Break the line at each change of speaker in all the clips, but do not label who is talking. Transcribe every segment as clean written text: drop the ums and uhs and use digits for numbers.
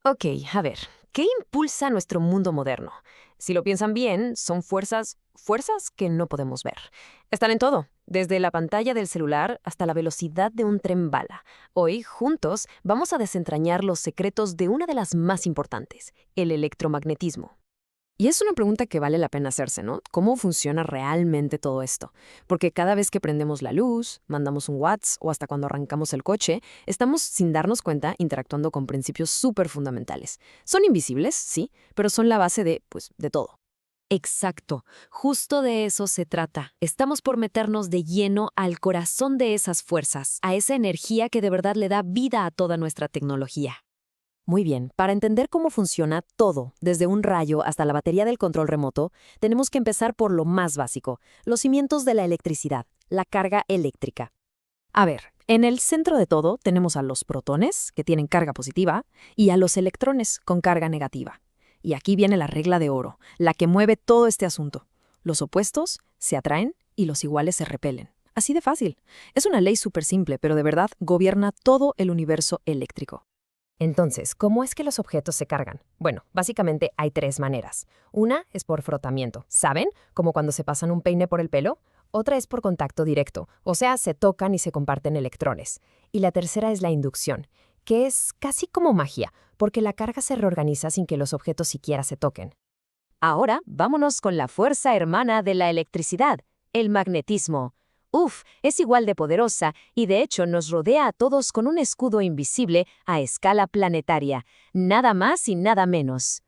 Ok, a ver, ¿qué impulsa nuestro mundo moderno? Si lo piensan bien, son fuerzas que no podemos ver. Están en todo, desde la pantalla del celular hasta la velocidad de un tren bala. Hoy, juntos, vamos a desentrañar los secretos de una de las más importantes, el electromagnetismo. Y es una pregunta que vale la pena hacerse, ¿no? ¿Cómo funciona realmente todo esto? Porque cada vez que prendemos la luz, mandamos un WhatsApp o hasta cuando arrancamos el coche, estamos sin darnos cuenta interactuando con principios súper fundamentales. Son invisibles, sí, pero son la base de todo. Exacto, justo de eso se trata. Estamos por meternos de lleno al corazón de esas fuerzas, a esa energía que de verdad le da vida a toda nuestra tecnología. Muy bien, para entender cómo funciona todo, desde un rayo hasta la batería del control remoto, tenemos que empezar por lo más básico, los cimientos de la electricidad, la carga eléctrica. A ver, en el centro de todo tenemos a los protones, que tienen carga positiva, y a los electrones, con carga negativa. Y aquí viene la regla de oro, la que mueve todo este asunto. Los opuestos se atraen y los iguales se repelen. Así de fácil. Es una ley súper simple, pero de verdad gobierna todo el universo eléctrico. Entonces, ¿cómo es que los objetos se cargan? Bueno, básicamente hay tres maneras. Una es por frotamiento, ¿saben? Como cuando se pasan un peine por el pelo. Otra es por contacto directo, o sea, se tocan y se comparten electrones. Y la tercera es la inducción, que es casi como magia, porque la carga se reorganiza sin que los objetos siquiera se toquen. Ahora, vámonos con la fuerza hermana de la electricidad, el magnetismo. Uf, es igual de poderosa y de hecho nos rodea a todos con un escudo invisible a escala planetaria, nada más y nada menos.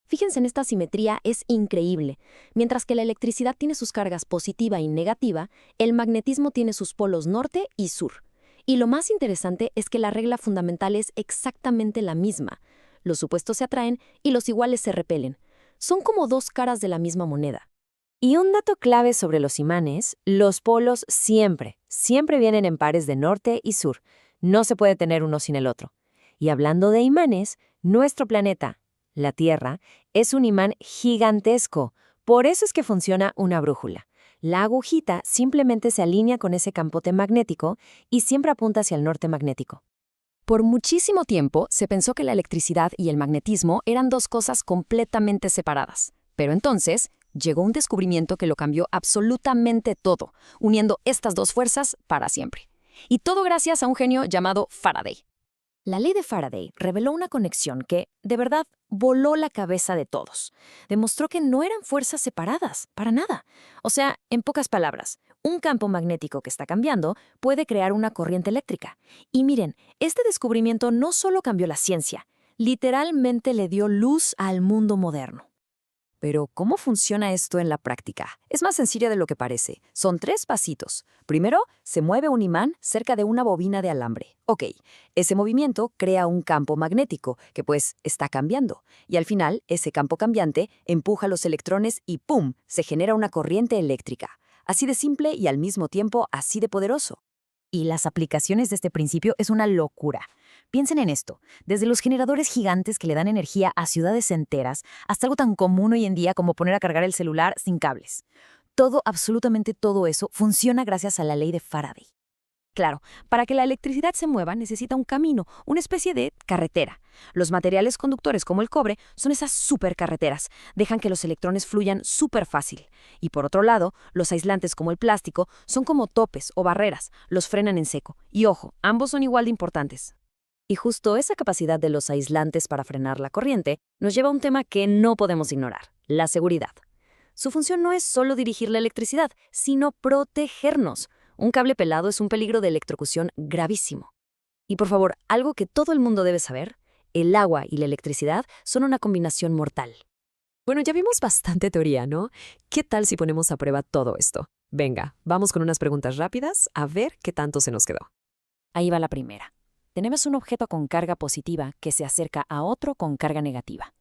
Fíjense en esta simetría, es increíble. Mientras que la electricidad tiene sus cargas positiva y negativa, el magnetismo tiene sus polos norte y sur. Y lo más interesante es que la regla fundamental es exactamente la misma. Los supuestos se atraen y los iguales se repelen. Son como dos caras de la misma moneda. Y un dato clave sobre los imanes, los polos siempre vienen en pares de norte y sur. No se puede tener uno sin el otro. Y hablando de imanes, nuestro planeta, la Tierra, es un imán gigantesco. Por eso es que funciona una brújula. La agujita simplemente se alinea con ese campote magnético y siempre apunta hacia el norte magnético. Por muchísimo tiempo se pensó que la electricidad y el magnetismo eran dos cosas completamente separadas. Pero entonces llegó un descubrimiento que lo cambió absolutamente todo, uniendo estas dos fuerzas para siempre. Y todo gracias a un genio llamado Faraday. La ley de Faraday reveló una conexión que, de verdad, voló la cabeza de todos. Demostró que no eran fuerzas separadas, para nada. O sea, en pocas palabras, un campo magnético que está cambiando puede crear una corriente eléctrica. Y miren, este descubrimiento no solo cambió la ciencia, literalmente le dio luz al mundo moderno. Pero, ¿cómo funciona esto en la práctica? Es más sencillo de lo que parece. Son tres pasitos. Primero, se mueve un imán cerca de una bobina de alambre. Ok, ese movimiento crea un campo magnético, que pues está cambiando. Y al final, ese campo cambiante empuja los electrones y ¡pum!, se genera una corriente eléctrica. Así de simple y al mismo tiempo así de poderoso. Y las aplicaciones de este principio es una locura. Piensen en esto, desde los generadores gigantes que le dan energía a ciudades enteras hasta algo tan común hoy en día como poner a cargar el celular sin cables. Todo, absolutamente todo eso, funciona gracias a la ley de Faraday. Claro, para que la electricidad se mueva necesita un camino, una especie de carretera. Los materiales conductores como el cobre son esas supercarreteras, dejan que los electrones fluyan súper fácil. Y por otro lado, los aislantes como el plástico son como topes o barreras, los frenan en seco. Y ojo, ambos son igual de importantes. Y justo esa capacidad de los aislantes para frenar la corriente nos lleva a un tema que no podemos ignorar, la seguridad. Su función no es solo dirigir la electricidad, sino protegernos. Un cable pelado es un peligro de electrocución gravísimo. Y por favor, algo que todo el mundo debe saber, el agua y la electricidad son una combinación mortal. Bueno, ya vimos bastante teoría, ¿no? ¿Qué tal si ponemos a prueba todo esto? Venga, vamos con unas preguntas rápidas a ver qué tanto se nos quedó. Ahí va la primera. Tenemos un objeto con carga positiva que se acerca a otro con carga negativa.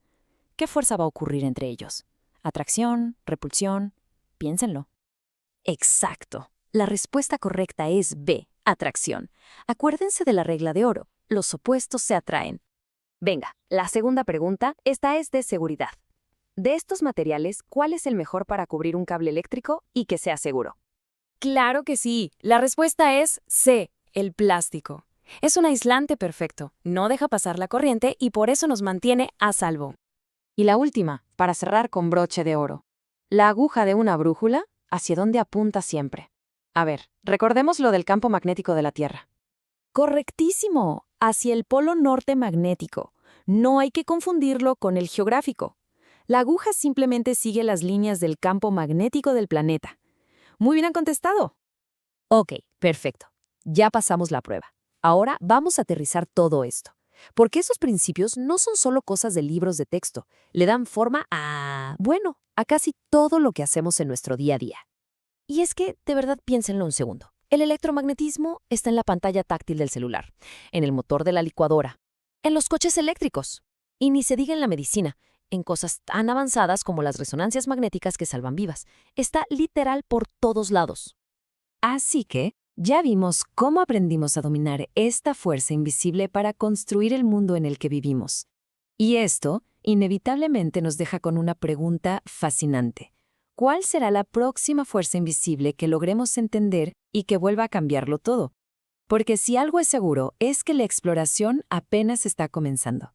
¿Qué fuerza va a ocurrir entre ellos? ¿Atracción? ¿Repulsión? Piénsenlo. Exacto. La respuesta correcta es B, atracción. Acuérdense de la regla de oro. Los opuestos se atraen. Venga, la segunda pregunta, esta es de seguridad. De estos materiales, ¿cuál es el mejor para cubrir un cable eléctrico y que sea seguro? Claro que sí. La respuesta es C, el plástico.
Es un aislante perfecto, no deja pasar la corriente y por eso nos mantiene a salvo.
Y la última, para cerrar con broche de oro. La aguja de una brújula, ¿hacia dónde apunta siempre? A ver, recordemos lo del campo magnético de la Tierra.
Correctísimo, hacia el polo norte magnético. No hay que confundirlo con el geográfico. La aguja simplemente sigue las líneas del campo magnético del planeta. Muy bien contestado.
Ok, perfecto. Ya pasamos la prueba. Ahora vamos a aterrizar todo esto. Porque esos principios no son solo cosas de libros de texto, le dan forma bueno, a casi todo lo que hacemos en nuestro día a día. Y es que, de verdad, piénsenlo un segundo. El electromagnetismo está en la pantalla táctil del celular, en el motor de la licuadora, en los coches eléctricos. Y ni se diga en la medicina, en cosas tan avanzadas como las resonancias magnéticas que salvan vidas. Está literal por todos lados. Así que, ya vimos cómo aprendimos a dominar esta fuerza invisible para construir el mundo en el que vivimos. Y esto, inevitablemente, nos deja con una pregunta fascinante. ¿Cuál será la próxima fuerza invisible que logremos entender y que vuelva a cambiarlo todo? Porque si algo es seguro, es que la exploración apenas está comenzando.